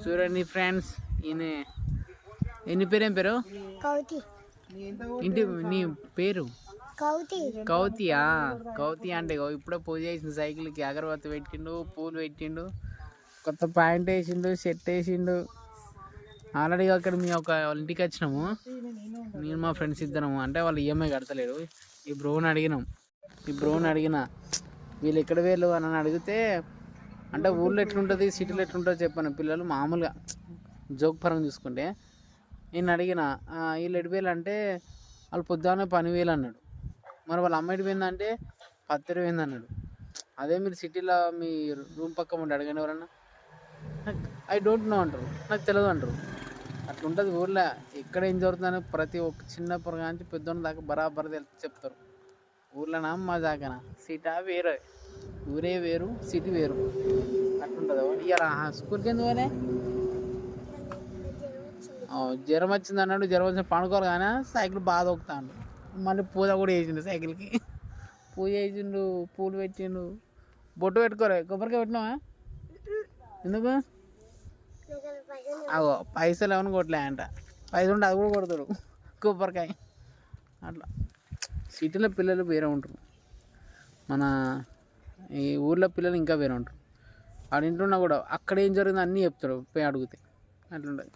చూడండి ఫ్రెండ్స్, ఈయన ఎన్ని పేరు, ఏం పేరు? ఇంటి నీ పేరు కౌతియా? కౌతి అంటే ఇప్పుడే పూజ చేసిండు, సైకిల్కి అగరబత్తి పెట్టిండు, పూలు పెట్టిండు, కొత్త ప్యాంట్ వేసిండు, షర్ట్ వేసిండు. ఆల్రెడీ అక్కడ మీ వాళ్ళ ఇంటికి వచ్చినాము, నేను మా ఫ్రెండ్స్ ఇద్దరము. అంటే వాళ్ళు ఈఎంఐ కడతలేరు. ఈ బ్రోని అడిగిన వీళ్ళు ఎక్కడ వేళ్ళు అని అడిగితే, అంటే ఊళ్ళో ఎట్లుంటుంది సిటీలో ఎట్లుంటుందో చెప్పాను. పిల్లలు మామూలుగా జోక్ పరంగా చూసుకుంటే నేను అడిగిన వీళ్ళు ఎడిపోయారు అంటే, వాళ్ళు పొద్దున్నే 12,000 అన్నాడు. మరి వాళ్ళ అమ్మాయికి పోయిందంటే 10,000 అన్నాడు. అదే మీరు సిటీలో మీ రూమ్ పక్క ఉండి అడగండి ఎవరన్నా, ఐ డోంట్ నో అంటారు, నాకు తెలియదు అంటారు. అట్లుంటుంది ఊళ్ళో. ఎక్కడ ఏం జరుగుతుందని ప్రతి ఒక్క చిన్న పొరగా నుంచి పెద్దోన్న దాకా బరాబర్ చెప్తారు. ఊర్లోనా మా దాకానా? సిటీ వేరే, ఊరే వేరు, సిటీ వేరు, అట్లుంటుంది. ఇవాళ స్కూల్కి ఎందుకు పోలే? జ్వరం వచ్చింది అన్నాడు. జ్వరం వచ్చిన పండుకోవాలి కానీ సైకిల్ బాగా దొక్కుతాడు. మళ్ళీ పూజ కూడా వేసిండు సైకిల్కి. పూజ వేసిండు, పూలు పెట్టిండు, బొట్టు పెట్టుకోలే. కొబ్బరికాయ పెట్టినావా? ఎందుకు? అవో పైసలు ఏమైనా కొట్టలే అంట. పైసలు ఉంటే అది కూడా కొడతాడు, కొబ్బరికాయ. అట్లా సిటీలో పిల్లలు వేరే ఉంటారు, మన ఈ ఊర్లో పిల్లలు ఇంకా వేరే ఉంటారు. వాడి ఇంట్లో ఉన్నా కూడా అక్కడ ఏం జరిగిందో అన్నీ చెప్తాడు పోయి అడిగితే. అట్లుంటుంది.